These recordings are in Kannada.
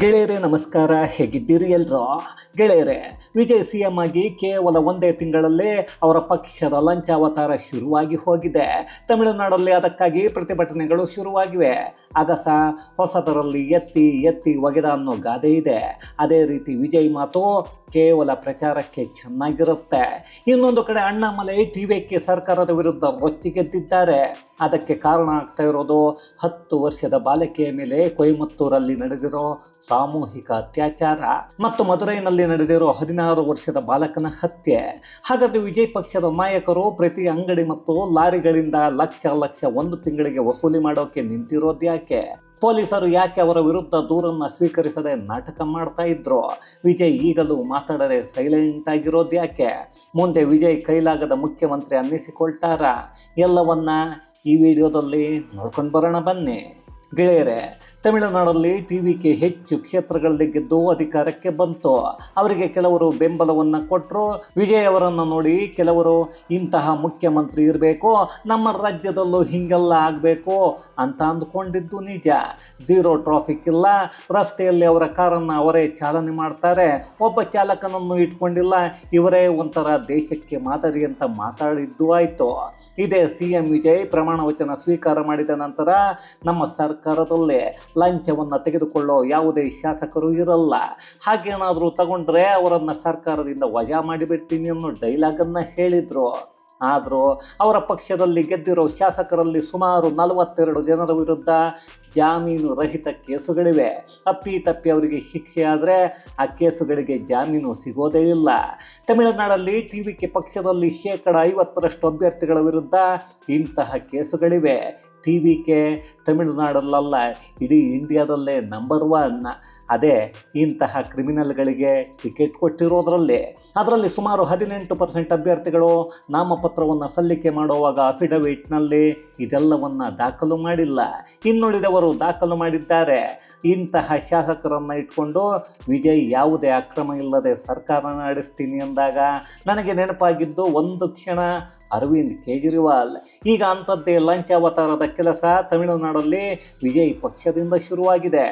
ಗೆಳೆಯರೇ ನಮಸ್ಕಾರ, ಹೇಗಿದ್ದೀರಿ ಎಲ್ರೋ? ಗೆಳೆಯರೇ, ವಿಜಯ್ ಸಿಎಂ ಆಗಿ ಕೇವಲ ಒಂದೇ ತಿಂಗಳಲ್ಲೇ ಅವರ ಪಕ್ಷದ ಲಂಚಾವತಾರ ಶುರುವಾಗಿ ಹೋಗಿದೆ. ತಮಿಳುನಾಡಲ್ಲಿ ಅದಕ್ಕಾಗಿ ಪ್ರತಿಭಟನೆಗಳು ಶುರುವಾಗಿವೆ. ಅಗಸ ಹೊಸದರಲ್ಲಿ ಎತ್ತಿ ಎತ್ತಿ ಒಗೆದ ಅನ್ನೋ ಗಾದೆ ಇದೆ. ಅದೇ ರೀತಿ ವಿಜಯ್ ಮಾತು ಕೇವಲ ಪ್ರಚಾರಕ್ಕೆ ಚೆನ್ನಾಗಿರುತ್ತೆ. ಇನ್ನೊಂದು ಕಡೆ ಅಣ್ಣಾಮಲೈ ಟಿವಿಕೆ ಸರ್ಕಾರದ ವಿರುದ್ಧ ರೊಚ್ಚಿಗೆದ್ದಿದ್ದಾರೆ. ಅದಕ್ಕೆ ಕಾರಣ ಆಗ್ತಾ ಇರೋದು 10 ವರ್ಷದ ಬಾಲಕಿಯ ಮೇಲೆ ಕೊಯಮತ್ತೂರಲ್ಲಿ ನಡೆದಿರೋ ಸಾಮೂಹಿಕ ಅತ್ಯಾಚಾರ ಮತ್ತು ಮದುರೈನಲ್ಲಿ ನಡೆದಿರೋ 16 ವರ್ಷದ ಬಾಲಕನ ಹತ್ಯೆ. ಹಾಗಾದ್ರೆ ವಿಜಯ್ ಪಕ್ಷದ ನಾಯಕರು ಪ್ರತಿ ಅಂಗಡಿ ಮತ್ತು ಲಾರಿಗಳಿಂದ ಲಕ್ಷ ಒಂದು ತಿಂಗಳಿಗೆ ವಸೂಲಿ ಮಾಡೋಕೆ ನಿಂತಿರೋದು ಯಾಕೆ? ಪೊಲೀಸರು ಯಾಕೆ ಅವರ ವಿರುದ್ಧ ದೂರನ್ನ ಸ್ವೀಕರಿಸದೆ ನಾಟಕ ಮಾಡ್ತಾ ಇದ್ರು? ವಿಜಯ್ ಈಗಲೂ ಮಾತಾಡದೆ ಸೈಲೆಂಟ್ ಆಗಿರೋದು ಯಾಕೆ? ಮುಂದೆ ವಿಜಯ್ ಕೈಲಾಗದ ಮುಖ್ಯಮಂತ್ರಿ ಅನ್ನಿಸಿಕೊಳ್ತಾರ? ಎಲ್ಲವನ್ನ ಈ ವಿಡಿಯೋದಲ್ಲಿ ನೋಡ್ಕೊಂಡು ಬರೋಣ ಬನ್ನಿ. ಗೆಳೆಯರೇ, ತಮಿಳುನಾಡಲ್ಲಿ ಟಿವಿಕೆ ಹೆಚ್ಚು ಕ್ಷೇತ್ರಗಳಲ್ಲಿ ಗೆದ್ದು ಅಧಿಕಾರಕ್ಕೆ ಬಂತು. ಅವರಿಗೆ ಕೆಲವರು ಬೆಂಬಲವನ್ನು ಕೊಟ್ಟರು. ವಿಜಯ್ ಅವರನ್ನು ನೋಡಿ ಕೆಲವರು ಇಂತಹ ಮುಖ್ಯಮಂತ್ರಿ ಇರಬೇಕು, ನಮ್ಮ ರಾಜ್ಯದಲ್ಲೂ ಹೀಗೆಲ್ಲ ಆಗಬೇಕು ಅಂತ ಅಂದ್ಕೊಂಡಿದ್ದು ನಿಜ. ಝೀರೋ ಟ್ರಾಫಿಕ್ ಇಲ್ಲ, ರಸ್ತೆಯಲ್ಲಿ ಅವರ ಕಾರನ್ನು ಅವರೇ ಚಾಲನೆ ಮಾಡ್ತಾರೆ, ಒಬ್ಬ ಚಾಲಕನನ್ನು ಇಟ್ಕೊಂಡಿಲ್ಲ, ಇವರೇ ಒಂಥರ ದೇಶಕ್ಕೆ ಮಾದರಿ ಅಂತ ಮಾತಾಡಿದ್ದು ಆಯಿತು. ಇದೇ ಸಿಎಂ ವಿಜಯ್ ಪ್ರಮಾಣ ವಚನ ಸ್ವೀಕಾರ ಮಾಡಿದ ನಂತರ ನಮ್ಮ ಸರ್ಕಾರದಲ್ಲೇ ಲಂಚವನ್ನು ತೆಗೆದುಕೊಳ್ಳೋ ಯಾವುದೇ ಶಾಸಕರು ಇರಲ್ಲ, ಹಾಗೇನಾದರೂ ತಗೊಂಡ್ರೆ ಅವರನ್ನು ಸರ್ಕಾರದಿಂದ ವಜಾ ಮಾಡಿಬಿಡ್ತೀನಿ ಅನ್ನೋ ಡೈಲಾಗನ್ನು ಹೇಳಿದರು. ಆದರೂ ಅವರ ಪಕ್ಷದಲ್ಲಿ ಗೆದ್ದಿರೋ ಶಾಸಕರಲ್ಲಿ ಸುಮಾರು 42 ಜನರ ವಿರುದ್ಧ ಜಾಮೀನು ರಹಿತ ಕೇಸುಗಳಿವೆ. ಅಪ್ಪಿತಪ್ಪಿ ಅವರಿಗೆ ಶಿಕ್ಷೆ ಆದರೆ ಆ ಕೇಸುಗಳಿಗೆ ಜಾಮೀನು ಸಿಗೋದೇ ಇಲ್ಲ. ತಮಿಳುನಾಡಲ್ಲಿ ಟಿವಿಕೆ ಪಕ್ಷದಲ್ಲಿ 50% ಅಭ್ಯರ್ಥಿಗಳ ವಿರುದ್ಧ ಇಂತಹ ಕೇಸುಗಳಿವೆ. ಟಿವಿಕೆ ತಮಿಳುನಾಡಲ್ಲ, ಇಡೀ ಇಂಡಿಯಾದಲ್ಲೇ ನಂಬರ್ 1. ಅದೇ ಇಂತಹ ಕ್ರಿಮಿನಲ್ಗಳಿಗೆ ಟಿಕೆಟ್ ಕೊಟ್ಟಿರೋದ್ರಲ್ಲಿ. ಅದರಲ್ಲಿ ಸುಮಾರು 18% ಅಭ್ಯರ್ಥಿಗಳು ನಾಮಪತ್ರವನ್ನು ಸಲ್ಲಿಕೆ ಮಾಡುವಾಗ ಅಫಿಡವಿಟ್ನಲ್ಲಿ ಇದೆಲ್ಲವನ್ನು ದಾಖಲು ಮಾಡಿಲ್ಲ. ಇನ್ನುಳಿದವರು ದಾಖಲು ಮಾಡಿದ್ದಾರೆ. ಇಂತಹ ಶಾಸಕರನ್ನು ಇಟ್ಕೊಂಡು ವಿಜಯ್ ಯಾವುದೇ ಅಕ್ರಮ ಇಲ್ಲದೆ ಸರ್ಕಾರ ನಡೆಸ್ತೀನಿ ಅಂದಾಗ ನನಗೆ ನೆನಪಾಗಿದ್ದು ಒಂದು ಕ್ಷಣ ಅರವಿಂದ್ ಕೇಜ್ರಿವಾಲ್. ಈಗ ಅಂಥದ್ದೇ ಲಂಚಾವತಾರದ ಕೆಲಸ ತಮಿಳುನಾಡಲ್ಲಿ ವಿಜಯ್ ಪಕ್ಷದಿಂದ ಶುರುವಾಗಿದೆ.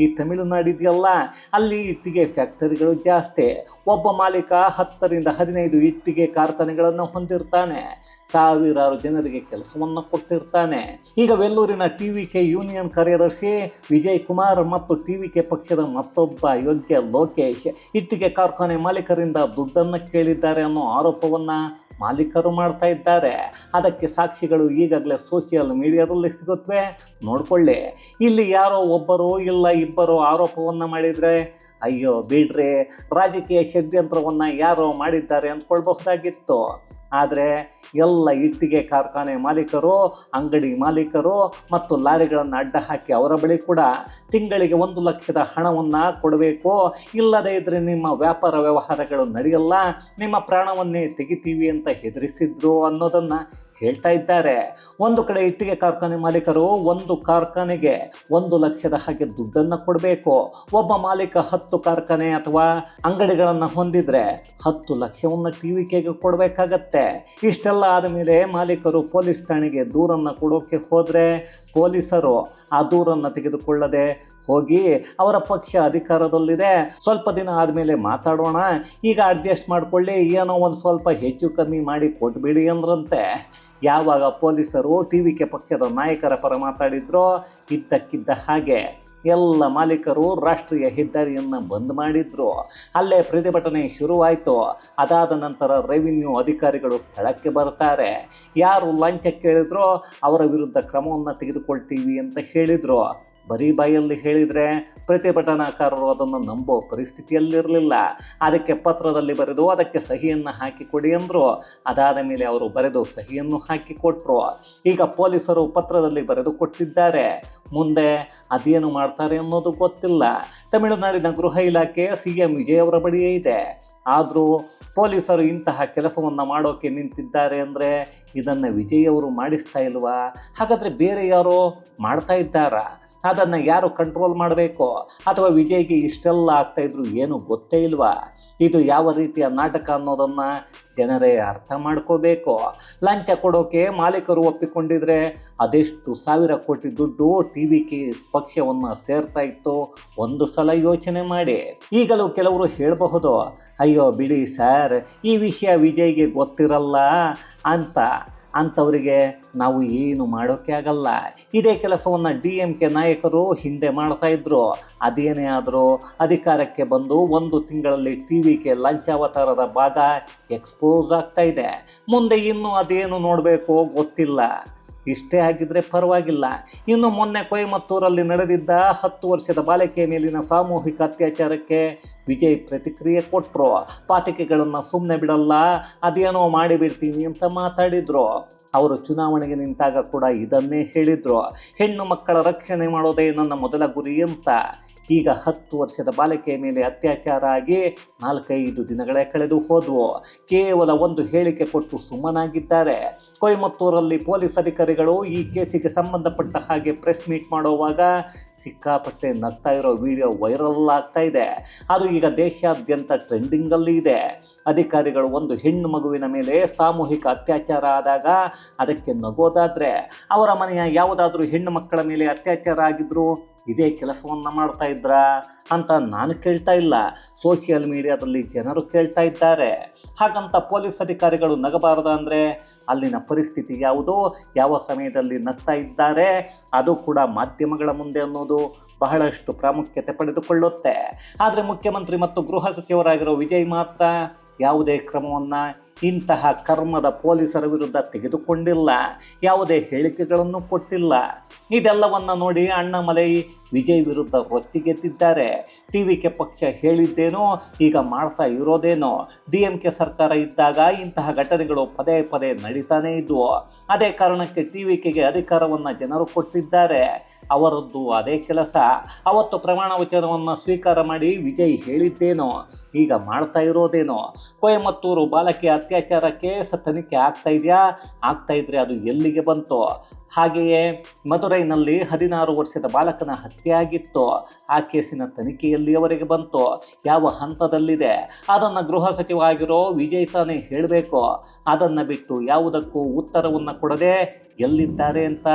ಈ ತಮಿಳುನಾಡಿದೆಯಲ್ಲ, ಅಲ್ಲಿ ಇಟ್ಟಿಗೆ ಫ್ಯಾಕ್ಟರಿಗಳು ಜಾಸ್ತಿ. ಒಬ್ಬ ಮಾಲೀಕ 10 ರಿಂದ 15 ಇಟ್ಟಿಗೆ ಕಾರ್ಖಾನೆಗಳನ್ನು ಹೊಂದಿರ್ತಾನೆ, ಸಾವಿರಾರು ಜನರಿಗೆ ಕೆಲಸವನ್ನು ಕೊಟ್ಟಿರ್ತಾನೆ. ಈಗ ವೆಲ್ಲೂರಿನ ಟಿವಿಕೆ ಯೂನಿಯನ್ ಕಾರ್ಯದರ್ಶಿ ವಿಜಯ್ ಕುಮಾರ್ ಮತ್ತು ಟಿವಿಕೆ ಪಕ್ಷದ ಮತ್ತೊಬ್ಬ ಯೋಗ್ಯ ಲೋಕೇಶ್ ಇಟ್ಟಿಗೆ ಕಾರ್ಖಾನೆ ಮಾಲೀಕರಿಂದ ದುಡ್ಡನ್ನು ಕೇಳಿದ್ದಾರೆ ಅನ್ನೋ ಆರೋಪವನ್ನು ಮಾಲೀಕರು ಮಾಡ್ತಾ ಇದ್ದಾರೆ. ಅದಕ್ಕೆ ಸಾಕ್ಷಿಗಳು ಈಗಾಗಲೇ ಸೋಷಿಯಲ್ ಮೀಡಿಯಾದಲ್ಲಿ ಸಿಗುತ್ತವೆ, ನೋಡ್ಕೊಳ್ಳಿ. ಇಲ್ಲಿ ಯಾರೋ ಒಬ್ಬರು ಇಲ್ಲ ಇಬ್ಬರು ಆರೋಪವನ್ನು ಮಾಡಿದರೆ ಅಯ್ಯೋ ಬಿಡ್ರಿ, ರಾಜಕೀಯ ಷಡ್ಯಂತ್ರವನ್ನು ಯಾರೋ ಮಾಡಿದ್ದಾರೆ ಅಂದ್ಕೊಳ್ಬಹುದಾಗಿತ್ತು. ಆದರೆ ಎಲ್ಲ ಇಟ್ಟಿಗೆ ಕಾರ್ಖಾನೆ ಮಾಲೀಕರು, ಅಂಗಡಿ ಮಾಲೀಕರು ಮತ್ತು ಲಾರಿಗಳನ್ನು ಅಡ್ಡ ಹಾಕಿ ಅವರ ಬಳಿ ಕೂಡ ತಿಂಗಳಿಗೆ 1 ಲಕ್ಷದ ಹಣವನ್ನು ಕೊಡಬೇಕು, ಇಲ್ಲದೇ ಇದ್ದರೆ ನಿಮ್ಮ ವ್ಯಾಪಾರ ವ್ಯವಹಾರಗಳು ನಡೆಯಲ್ಲ, ನಿಮ್ಮ ಪ್ರಾಣವನ್ನೇ ತೆಗಿತೀವಿ ಅಂತ ಹೆದರಿಸಿದ್ರು ಅನ್ನೋದನ್ನು ಹೇಳ್ತಾ ಇದ್ದಾರೆ. ಒಂದು ಕಡೆ ಇಟ್ಟಿಗೆ ಕಾರ್ಖಾನೆ ಮಾಲೀಕರು ಒಂದು ಕಾರ್ಖಾನೆಗೆ 1 ಲಕ್ಷದ ಹಾಗೆ ದುಡ್ಡನ್ನು ಕೊಡಬೇಕು. ಒಬ್ಬ ಮಾಲೀಕ 10 ಕಾರ್ಖಾನೆ ಅಥವಾ ಅಂಗಡಿಗಳನ್ನು ಹೊಂದಿದ್ರೆ 10 ಲಕ್ಷವನ್ನು ಟಿವಿಕೆಗೆ ಕೊಡಬೇಕಾಗತ್ತೆ. ಇಷ್ಟೆಲ್ಲ ಆದಮೇಲೆ ಮಾಲೀಕರು ಪೊಲೀಸ್ ಠಾಣೆಗೆ ದೂರನ್ನು ಕೊಡೋಕೆ ಹೋದರೆ ಪೊಲೀಸರು ಆ ದೂರನ್ನು ತೆಗೆದುಕೊಳ್ಳದೆ ಹೋಗಿ ಅವರ ಪಕ್ಷ ಅಧಿಕಾರದಲ್ಲಿದೆ, ಸ್ವಲ್ಪ ದಿನ ಆದಮೇಲೆ ಮಾತಾಡೋಣ, ಈಗ ಅಡ್ಜಸ್ಟ್ ಮಾಡಿಕೊಳ್ಳಿ, ಏನೋ ಒಂದು ಸ್ವಲ್ಪ ಹೆಚ್ಚು ಕಮ್ಮಿ ಮಾಡಿ ಕೊಟ್ಬಿಡಿ ಅಂದ್ರಂತೆ. ಯಾವಾಗ ಪೊಲೀಸರು ಟಿವಿಕೆ ಪಕ್ಷದ ನಾಯಕರ ಪರ ಮಾತಾಡಿದ್ರೋ ಇದ್ದಕ್ಕಿದ್ದ ಹಾಗೆ ಎಲ್ಲ ಮಾಲೀಕರು ರಾಷ್ಟ್ರೀಯ ಹೆದ್ದಾರಿಯನ್ನು ಬಂದ್ ಮಾಡಿದ್ರು. ಅಲ್ಲೇ ಪ್ರತಿಭಟನೆ ಶುರುವಾಯಿತು. ಅದಾದ ನಂತರ ರೆವಿನ್ಯೂ ಅಧಿಕಾರಿಗಳು ಸ್ಥಳಕ್ಕೆ ಬರ್ತಾರೆ. ಯಾರು ಲಂಚ ಕೇಳಿದ್ರೋ ಅವರ ವಿರುದ್ಧ ಕ್ರಮವನ್ನು ತೆಗೆದುಕೊಳ್ತೀವಿ ಅಂತ ಹೇಳಿದರು. ಬರೀ ಬಾಯಲ್ಲಿ ಹೇಳಿದರೆ ಪ್ರತಿಭಟನಾಕಾರರು ಅದನ್ನು ನಂಬೋ ಪರಿಸ್ಥಿತಿಯಲ್ಲಿರಲಿಲ್ಲ. ಅದಕ್ಕೆ ಪತ್ರದಲ್ಲಿ ಬರೆದು ಅದಕ್ಕೆ ಸಹಿಯನ್ನು ಹಾಕಿಕೊಡಿ ಅಂದರು. ಅದಾದ ಮೇಲೆ ಅವರು ಬರೆದು ಸಹಿಯನ್ನು ಹಾಕಿಕೊಟ್ರು. ಈಗ ಪೊಲೀಸರು ಪತ್ರದಲ್ಲಿ ಬರೆದು ಕೊಟ್ಟಿದ್ದಾರೆ. ಮುಂದೆ ಅದೇನು ಮಾಡ್ತಾರೆ ಅನ್ನೋದು ಗೊತ್ತಿಲ್ಲ. ತಮಿಳುನಾಡಿನ ಗೃಹ ಇಲಾಖೆ ಸಿಎಂ ವಿಜಯ್ ಅವರ ಬಳಿಯೇ ಇದೆ. ಆದರೂ ಪೊಲೀಸರು ಇಂತಹ ಕೆಲಸವನ್ನು ಮಾಡೋಕೆ ನಿಂತಿದ್ದಾರೆ ಅಂದರೆ ಇದನ್ನು ವಿಜಯ್ ಅವರು ಮಾಡಿಸ್ತಾ ಇಲ್ವಾ? ಹಾಗಾದರೆ ಬೇರೆ ಯಾರೋ ಮಾಡ್ತಾ ಇದ್ದಾರಾ? ಅದನ್ನು ಯಾರು ಕಂಟ್ರೋಲ್ ಮಾಡಬೇಕು? ಅಥವಾ ವಿಜಯ್ಗೆ ಇಷ್ಟೆಲ್ಲ ಆಗ್ತಾಯಿದ್ರು ಏನು ಗೊತ್ತೇ ಇಲ್ವಾ? ಇದು ಯಾವ ರೀತಿಯ ನಾಟಕ ಅನ್ನೋದನ್ನು ಜನರೇ ಅರ್ಥ ಮಾಡ್ಕೋಬೇಕು. ಲಂಚ ಕೊಡೋಕೆ ಮಾಲೀಕರು ಒಪ್ಪಿಕೊಂಡಿದ್ರೆ ಅದೆಷ್ಟು ಸಾವಿರ ಕೋಟಿ ದುಡ್ಡು TVK ಪಕ್ಷವನ್ನು ಸೇರ್ತಾ ಇತ್ತು ಒಂದು ಸಲ ಯೋಚನೆ ಮಾಡಿ. ಈಗಲೂ ಕೆಲವರು ಹೇಳಬಹುದು, ಅಯ್ಯೋ ಬಿಡಿ ಸರ್, ಈ ವಿಷಯ ವಿಜಯ್ಗೆ ಗೊತ್ತಿರಲ್ಲ ಅಂಥವರಿಗೆ ನಾವು ಏನು ಮಾಡೋಕ್ಕೆ ಆಗಲ್ಲ. ಇದೇ ಕೆಲಸವನ್ನು DMK ನಾಯಕರು ಹಿಂದೆ ಮಾಡ್ತಾಯಿದ್ರು. ಅದೇನೇ ಆದರೂ ಅಧಿಕಾರಕ್ಕೆ ಬಂದು 1 ತಿಂಗಳಲ್ಲಿ TVK ಲಂಚಾವತಾರದ ಭಾಗ ಎಕ್ಸ್ಪೋಸ್ ಆಗ್ತಾ ಇದೆ. ಮುಂದೆ ಇನ್ನೂ ಅದೇನು ನೋಡಬೇಕು ಗೊತ್ತಿಲ್ಲ. ಇಷ್ಟೇ ಆಗಿದ್ರೆ ಪರವಾಗಿಲ್ಲ. ಇನ್ನು ಮೊನ್ನೆ ಕೊಯಮತ್ತೂರಲ್ಲಿ ನಡೆದಿದ್ದ 10 ವರ್ಷದ ಬಾಲಕಿಯ ಮೇಲಿನ ಸಾಮೂಹಿಕ ಅತ್ಯಾಚಾರಕ್ಕೆ ವಿಜಯ್ ಪ್ರತಿಕ್ರಿಯೆ ಕೊಟ್ಟರು. ಪಾತಿಕೆಗಳನ್ನು ಸುಮ್ಮನೆ ಬಿಡಲ್ಲ, ಅದೇನೋ ಮಾಡಿಬಿಡ್ತೀನಿ ಅಂತ ಮಾತಾಡಿದರು. ಅವರು ಚುನಾವಣೆಗೆ ನಿಂತಾಗ ಕೂಡ ಇದನ್ನೇ ಹೇಳಿದರು, ಹೆಣ್ಣು ಮಕ್ಕಳ ರಕ್ಷಣೆ ಮಾಡೋದೇ ನನ್ನ ಮೊದಲ ಗುರಿ ಅಂತ. ಈಗ 10 ವರ್ಷದ ಬಾಲಕಿಯ ಮೇಲೆ ಅತ್ಯಾಚಾರ ಆಗಿ 4-5 ದಿನಗಳೇ ಕಳೆದು ಹೋದವು. ಕೇವಲ ಒಂದು ಹೇಳಿಕೆ ಕೊಟ್ಟು ಸುಮ್ಮನಾಗಿದ್ದಾರೆ. ಕೊಯಮತ್ತೂರಲ್ಲಿ ಪೊಲೀಸ್ ಅಧಿಕಾರಿಗಳು ಈ ಕೇಸಿಗೆ ಸಂಬಂಧಪಟ್ಟ ಹಾಗೆ ಪ್ರೆಸ್ ಮೀಟ್ ಮಾಡುವಾಗ ಸಿಕ್ಕಾಪಟ್ಟೆ ನಗ್ತಾ ಇರೋ ವಿಡಿಯೋ ವೈರಲ್ ಆಗ್ತಾ ಇದೆ. ಅದು ಈಗ ದೇಶಾದ್ಯಂತ ಟ್ರೆಂಡಿಂಗಲ್ಲಿ ಇದೆ. ಅಧಿಕಾರಿಗಳು ಒಂದು ಹೆಣ್ಣು ಮಗುವಿನ ಮೇಲೆ ಸಾಮೂಹಿಕ ಅತ್ಯಾಚಾರ ಆದಾಗ ಅದಕ್ಕೆ ನಗೋದಾದರೆ, ಅವರ ಮನೆಯ ಯಾವುದಾದ್ರೂ ಹೆಣ್ಣು ಮಕ್ಕಳ ಮೇಲೆ ಅತ್ಯಾಚಾರ ಆಗಿದ್ರು ಇದೇ ಕೆಲಸವನ್ನು ಮಾಡ್ತಾ ಇದ್ರಾ ಅಂತ ನಾನು ಕೇಳ್ತಾ ಇಲ್ಲ, ಸೋಷಿಯಲ್ ಮೀಡಿಯಾದಲ್ಲಿ ಜನರು ಕೇಳ್ತಾ ಇದ್ದಾರೆ. ಹಾಗಂತ ಪೊಲೀಸ್ ಅಧಿಕಾರಿಗಳು ನಗಬಾರದ ಅಂದರೆ ಅಲ್ಲಿನ ಪರಿಸ್ಥಿತಿ ಯಾವುದು, ಯಾವ ಸಮಯದಲ್ಲಿ ನಗ್ತಾ ಇದ್ದಾರೆ ಅದು ಕೂಡ ಮಾಧ್ಯಮಗಳ ಮುಂದೆ ಅನ್ನೋದು ಬಹಳಷ್ಟು ಪ್ರಾಮುಖ್ಯತೆ ಪಡೆದುಕೊಳ್ಳುತ್ತೆ. ಆದರೆ ಮುಖ್ಯಮಂತ್ರಿ ಮತ್ತು ಗೃಹ ಸಚಿವರಾಗಿರೋ ವಿಜಯ್ ಮಾತ್ರ ಯಾವುದೇ ಕ್ರಮವನ್ನು ಇಂತಹ ಕರ್ಮದ ಪೊಲೀಸರ ವಿರುದ್ಧ ತೆಗೆದುಕೊಂಡಿಲ್ಲ, ಯಾವುದೇ ಹೇಳಿಕೆಗಳನ್ನು ಕೊಟ್ಟಿಲ್ಲ. ಇದೆಲ್ಲವನ್ನು ನೋಡಿ ಅಣ್ಣಾಮಲೈ ವಿಜಯ್ ವಿರುದ್ಧ ರೊಚ್ಚಿಗೆದ್ದಿದ್ದಾರೆ. TVK ಪಕ್ಷ ಹೇಳಿದ್ದೇನೋ ಈಗ ಮಾಡ್ತಾ ಇರೋದೇನೋ. DMK ಸರ್ಕಾರ ಇದ್ದಾಗ ಇಂತಹ ಘಟನೆಗಳು ಪದೇ ಪದೇ ನಡೀತಾನೇ ಇದ್ವು. ಅದೇ ಕಾರಣಕ್ಕೆ TVKಗೆ ಅಧಿಕಾರವನ್ನು ಜನರು ಕೊಟ್ಟಿದ್ದಾರೆ. ಅವರದ್ದು ಅದೇ ಕೆಲಸ. ಅವತ್ತು ಪ್ರಮಾಣ ವಚನವನ್ನು ಸ್ವೀಕಾರ ಮಾಡಿ ವಿಜಯ್ ಹೇಳಿದ್ದೇನೋ ಈಗ ಮಾಡ್ತಾ ಇರೋದೇನೋ. ಕೊಯಮತ್ತೂರು ಬಾಲಕಿ ಅತ್ಯಾಚಾರ ಕೇಸ್ ತನಿಖೆ ಆಗ್ತಾ ಇದ್ರೆ ಅದು ಎಲ್ಲಿಗೆ ಬಂತು? ಹಾಗೆಯೇ ಮದುರೈನಲ್ಲಿ 16 ವರ್ಷದ ಬಾಲಕನ ಹತ್ಯೆ ಆಗಿತ್ತು. ಆ ಕೇಸಿನ ತನಿಖೆಯಲ್ಲಿಯವರೆಗೆ ಬಂತು, ಯಾವ ಹಂತದಲ್ಲಿದೆ ಅದನ್ನು ಗೃಹ ಸಚಿವ ಆಗಿರೋ ವಿಜಯ್ ತಾನೇ ಹೇಳಬೇಕು. ಅದನ್ನು ಬಿಟ್ಟು ಯಾವುದಕ್ಕೂ ಉತ್ತರವನ್ನು ಕೊಡದೆ ಎಲ್ಲಿದ್ದಾರೆ ಅಂತ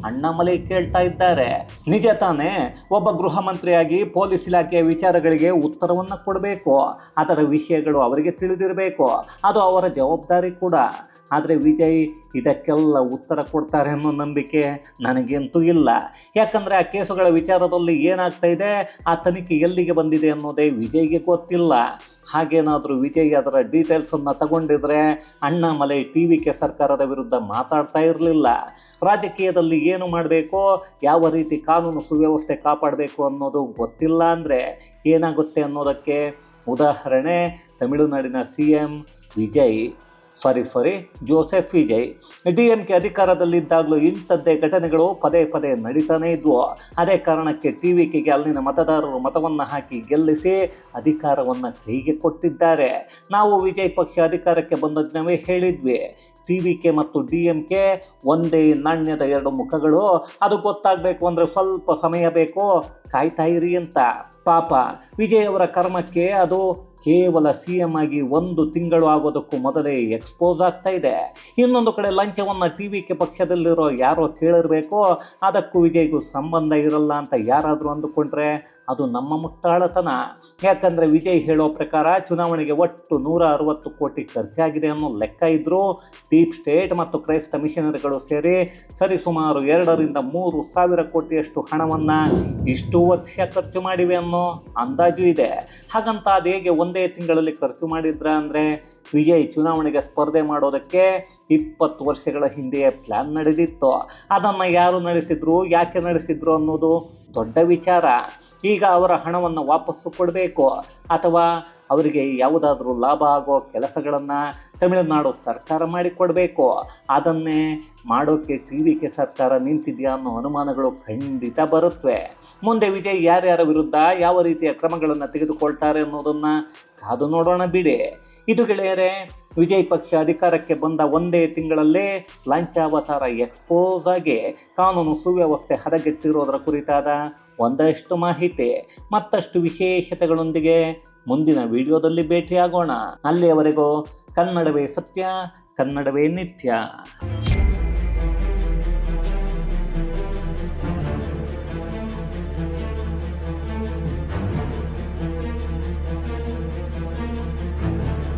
ಅಣ್ಣಾಮಲೈ ಕೇಳ್ತಾ ಇದ್ದಾರೆ. ನಿಜ ತಾನೇ, ಒಬ್ಬ ಗೃಹ ಮಂತ್ರಿಯಾಗಿ ಪೊಲೀಸ್ ಇಲಾಖೆಯ ವಿಚಾರಗಳಿಗೆ ಉತ್ತರವನ್ನು ಕೊಡಬೇಕು. ಅದರ ವಿಷಯಗಳು ಅವರಿಗೆ ತಿಳಿದಿರಬೇಕು, ಅದು ಅವರ ಜವಾಬ್ದಾರಿ ಕೂಡ. ಆದರೆ ವಿಜಯ್ ಇದಕ್ಕೆಲ್ಲ ಉತ್ತರ ಕೊಡ್ತಾರೆ ಅನ್ನೋ ನಂಬಿಕೆ ನನಗಂತೂ ಇಲ್ಲ. ಯಾಕಂದರೆ ಆ ಕೇಸುಗಳ ವಿಚಾರದಲ್ಲಿ ಏನಾಗ್ತಾ ಇದೆ, ಆ ತನಿಖೆ ಎಲ್ಲಿಗೆ ಬಂದಿದೆ ಅನ್ನೋದೇ ವಿಜಯ್ಗೆ ಗೊತ್ತಿಲ್ಲ. ಹಾಗೇನಾದರೂ ವಿಜಯ್ ಅದರ ಡೀಟೇಲ್ಸನ್ನು ತಗೊಂಡಿದ್ರೆ ಅಣ್ಣಾಮಲೈ TVK ಸರ್ಕಾರದ ವಿರುದ್ಧ ಮಾತಾಡ್ತಾ ಇರಲಿಲ್ಲ. ರಾಜಕೀಯದಲ್ಲಿ ಏನು ಮಾಡಬೇಕು, ಯಾವ ರೀತಿ ಕಾನೂನು ಸುವ್ಯವಸ್ಥೆ ಕಾಪಾಡಬೇಕು ಅನ್ನೋದು ಗೊತ್ತಿಲ್ಲ ಅಂದರೆ ಏನಾಗುತ್ತೆ ಅನ್ನೋದಕ್ಕೆ ಉದಾಹರಣೆ ತಮಿಳುನಾಡಿನ CM ಜೋಸೆಫ್ ವಿಜಯ್. DMK ಅಧಿಕಾರದಲ್ಲಿದ್ದಾಗಲೂ ಇಂಥದ್ದೇ ಘಟನೆಗಳು ಪದೇ ಪದೇ ನಡೀತಾನೇ ಇದ್ವು. ಅದೇ ಕಾರಣಕ್ಕೆ TVKಗೆ ಅಲ್ಲಿನ ಮತದಾರರು ಮತವನ್ನು ಹಾಕಿ ಗೆಲ್ಲಿಸಿ ಅಧಿಕಾರವನ್ನು ಕೈಗೆ ಕೊಟ್ಟಿದ್ದಾರೆ. ನಾವು ವಿಜಯ್ ಪಕ್ಷ ಅಧಿಕಾರಕ್ಕೆ ಬಂದ ದಿನವೇ ಹೇಳಿದ್ವಿ, TVK ಮತ್ತು DMK ಒಂದೇ ನಾಣ್ಯದ 2 ಮುಖಗಳು, ಅದು ಗೊತ್ತಾಗಬೇಕು ಅಂದರೆ ಸ್ವಲ್ಪ ಸಮಯ ಬೇಕು, ಕಾಯ್ತಾ ಇರಿ ಅಂತ. ಪಾಪ ವಿಜಯ್ ಅವರ ಕರ್ಮಕ್ಕೆ ಅದು ಕೇವಲ CM ಆಗಿ 1 ತಿಂಗಳು ಆಗೋದಕ್ಕೂ ಮೊದಲೇ ಎಕ್ಸ್ಪೋಸ್ ಆಗ್ತಾ ಇದೆ. ಇನ್ನೊಂದು ಕಡೆ ಲಂಚವನ್ನು TVK ಪಕ್ಷದಲ್ಲಿರೋ ಯಾರೋ ಕೇಳಿರಬೇಕು, ಅದಕ್ಕೂ ವಿಜಯ್ಗೂ ಸಂಬಂಧ ಇರಲ್ಲ ಅಂತ ಯಾರಾದರೂ ಅಂದುಕೊಂಡ್ರೆ ಅದು ನಮ್ಮ ಮುಟ್ಟಾಳತನ. ಯಾಕಂದರೆ ವಿಜಯ್ ಹೇಳೋ ಪ್ರಕಾರ ಚುನಾವಣೆಗೆ ಒಟ್ಟು 160 ಕೋಟಿ ಖರ್ಚಾಗಿದೆ ಅನ್ನೋ ಲೆಕ್ಕ ಇದ್ದರೂ ಡೀಪ್ ಸ್ಟೇಟ್ ಮತ್ತು ಕ್ರೈಸ್ತ ಮಿಷನರಿಗಳು ಸೇರಿ ಸರಿಸುಮಾರು 2-3 ಸಾವಿರ ಕೋಟಿಯಷ್ಟು ಹಣವನ್ನು ಇಷ್ಟು ವರ್ಷ ಖರ್ಚು ಮಾಡಿವೆ ಅನ್ನೋ ಅಂದಾಜು ಇದೆ. ಹಾಗಂತ ಅದು ಹೇಗೆ ಒಂದೇ ತಿಂಗಳಲ್ಲಿ ಖರ್ಚು ಮಾಡಿದ್ರ ಅಂದರೆ ವಿಜಯ್ ಚುನಾವಣೆಗೆ ಸ್ಪರ್ಧೆ ಮಾಡೋದಕ್ಕೆ 20 ವರ್ಷಗಳ ಹಿಂದೆಯೇ ಪ್ಲ್ಯಾನ್ ನಡೆದಿತ್ತು. ಅದನ್ನು ಯಾರು ನಡೆಸಿದ್ರು, ಯಾಕೆ ನಡೆಸಿದ್ರು ಅನ್ನೋದು ದೊಡ್ಡ ವಿಚಾರ. ಈಗ ಅವರ ಹಣವನ್ನು ವಾಪಸ್ಸು ಕೊಡಬೇಕು ಅಥವಾ ಅವರಿಗೆ ಯಾವುದಾದ್ರೂ ಲಾಭ ಆಗೋ ಕೆಲಸಗಳನ್ನು ತಮಿಳುನಾಡು ಸರ್ಕಾರ ಮಾಡಿಕೊಡಬೇಕು. ಅದನ್ನೇ ಮಾಡೋಕ್ಕೆ TVK ಸರ್ಕಾರ ನಿಂತಿದೆಯಾ ಅನ್ನೋ ಅನುಮಾನಗಳು ಖಂಡಿತ ಬರುತ್ತವೆ. ಮುಂದೆ ವಿಜಯ್ ಯಾರ್ಯಾರ ವಿರುದ್ಧ ಯಾವ ರೀತಿಯ ಕ್ರಮಗಳನ್ನು ತೆಗೆದುಕೊಳ್ತಾರೆ ಅನ್ನೋದನ್ನು ಕಾದು ನೋಡೋಣ ಬಿಡಿ. ಇದು ಗೆಳೆಯರೇ, ವಿಜಯ್ ಪಕ್ಷ ಅಧಿಕಾರಕ್ಕೆ ಬಂದ ಒಂದೇ ತಿಂಗಳಲ್ಲೇ ಲಂಚಾವತಾರ ಎಕ್ಸ್ಪೋಸ್ ಆಗಿ ಕಾನೂನು ಸುವ್ಯವಸ್ಥೆ ಹದಗೆಟ್ಟಿರೋದರ ಕುರಿತಾದ ಒಂದಷ್ಟು ಮಾಹಿತಿ ಮತ್ತಷ್ಟು ವಿಶೇಷತೆಗಳೊಂದಿಗೆ ಮುಂದಿನ ವಿಡಿಯೋದಲ್ಲಿ ಭೇಟಿಯಾಗೋಣ. ಅಲ್ಲಿಯವರೆಗೂ ಕನ್ನಡವೇ ಸತ್ಯ, ಕನ್ನಡವೇ ನಿತ್ಯ.